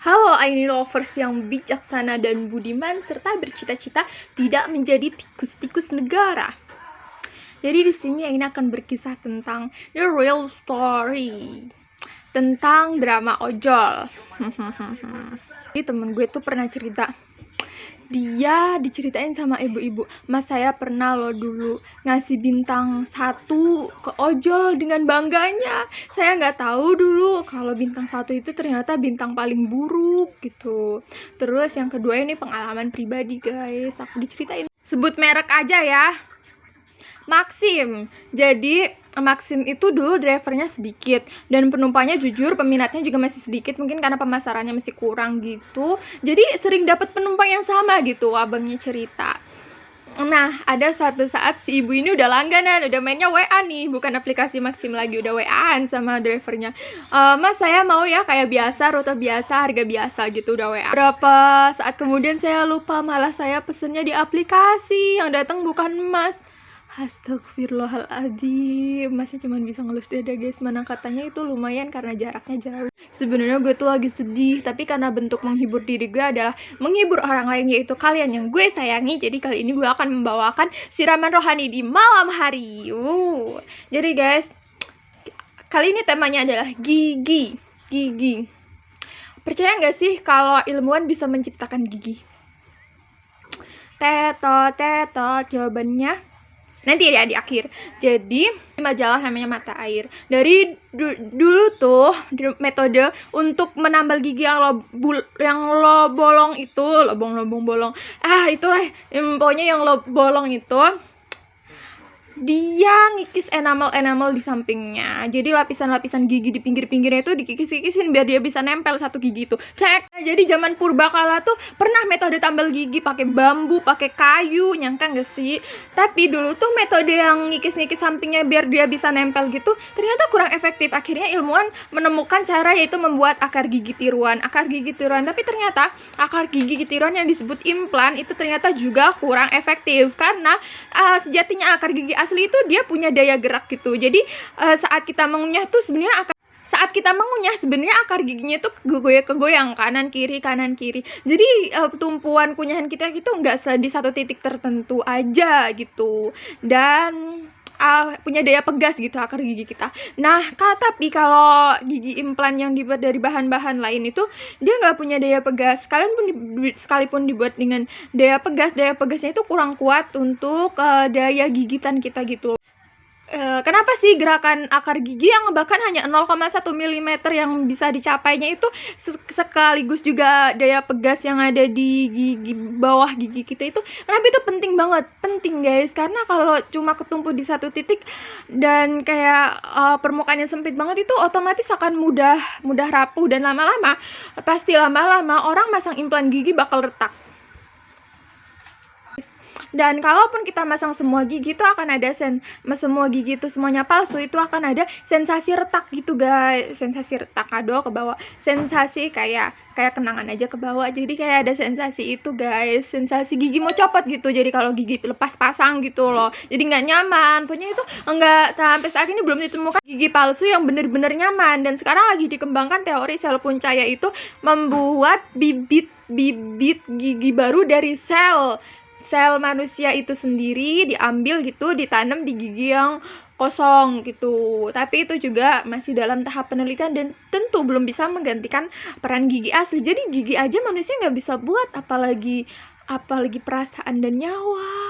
Halo Aini lovers yang bijaksana dan budiman serta bercita-cita tidak menjadi tikus-tikus negara. Jadi di sini Aini akan berkisah tentang the real story, tentang drama ojol. Jadi temen gue tuh pernah cerita, dia diceritain sama ibu-ibu, mas saya pernah loh dulu ngasih bintang 1 ke ojol dengan bangganya. Saya nggak tahu dulu kalau bintang 1 itu ternyata bintang paling buruk gitu. Terus yang kedua ini pengalaman pribadi guys, aku diceritain, sebut merek aja ya, Maxim. Jadi Maxim itu dulu drivernya sedikit dan penumpangnya jujur peminatnya juga masih sedikit, mungkin karena pemasarannya masih kurang gitu. Jadi sering dapat penumpang yang sama gitu, abangnya cerita. Nah, ada suatu saat si ibu ini udah langganan, udah mainnya WA nih, bukan aplikasi Maxim lagi, udah WA-an sama drivernya. Mas, saya mau ya kayak biasa, rute biasa, harga biasa gitu, udah WA. Berapa saat kemudian saya lupa, malah saya pesennya di aplikasi, yang datang bukan mas. Astagfirullahaladzim, masih cuma bisa ngelus dada guys, mana katanya itu lumayan karena jaraknya jauh. Sebenarnya gue tuh lagi sedih, tapi karena bentuk menghibur diri gue adalah menghibur orang lain, yaitu kalian yang gue sayangi. Jadi kali ini gue akan membawakan siraman rohani di malam hari. Jadi guys, kali ini temanya adalah gigi. Gigi. Percaya nggak sih kalau ilmuwan bisa menciptakan gigi? Tetot, jawabannya nanti ya di akhir. Jadi majalah namanya Mata Air. Dari dulu tuh metode untuk menambal gigi yang lo bolong itu, lobong bolong. Itulah pokoknya yang lo bolong itu, dia ngikis enamel di sampingnya. Jadi lapisan-lapisan gigi di pinggir-pinggirnya itu dikikis-kikisin biar dia bisa nempel satu gigi itu. Cek. Jadi zaman purbakala tuh pernah metode tambal gigi pakai bambu, pakai kayu, nyangka nggak sih? Tapi dulu tuh metode yang ngikis-ngikis sampingnya biar dia bisa nempel gitu ternyata kurang efektif. Akhirnya ilmuwan menemukan cara, yaitu membuat akar gigi tiruan. Tapi ternyata akar gigi tiruan yang disebut implan itu ternyata juga kurang efektif karena sejatinya akar gigi asli itu dia punya daya gerak gitu. Jadi saat kita mengunyah tuh sebenarnya akar giginya tuh kegoyang kanan kiri. Jadi tumpuan kunyahan kita gitu nggak di satu titik tertentu aja gitu, dan punya daya pegas gitu akar gigi kita. Nah, tapi kalau gigi implan yang dibuat dari bahan-bahan lain itu dia nggak punya daya pegas. Sekalipun dibuat dengan daya pegasnya itu kurang kuat untuk daya gigitan kita gitu. Kenapa sih gerakan akar gigi yang bahkan hanya 0,1 mm yang bisa dicapainya itu sekaligus juga daya pegas yang ada di gigi bawah gigi kita itu, kenapa itu penting guys, karena kalau cuma ketumpu di satu titik dan kayak permukaannya sempit banget itu otomatis akan mudah rapuh, dan lama-lama orang masang implan gigi bakal retak. Dan kalaupun kita masang semua gigi itu akan ada semua gigi itu semuanya palsu, itu akan ada sensasi retak gitu guys, sensasi retak ke bawah, sensasi kayak kenangan aja ke bawah. Jadi kayak ada sensasi itu guys, sensasi gigi mau copot gitu. Jadi kalau gigi lepas pasang gitu loh, jadi nggak nyaman. Pokoknya itu enggak, sampai saat ini belum ditemukan gigi palsu yang bener-bener nyaman. Dan sekarang lagi dikembangkan teori sel punca, yaitu membuat bibit gigi baru dari sel manusia itu sendiri, diambil gitu, ditanam di gigi yang kosong gitu. Tapi itu juga masih dalam tahap penelitian dan tentu belum bisa menggantikan peran gigi asli. Jadi gigi aja manusia nggak bisa buat, apalagi perasaan dan nyawa.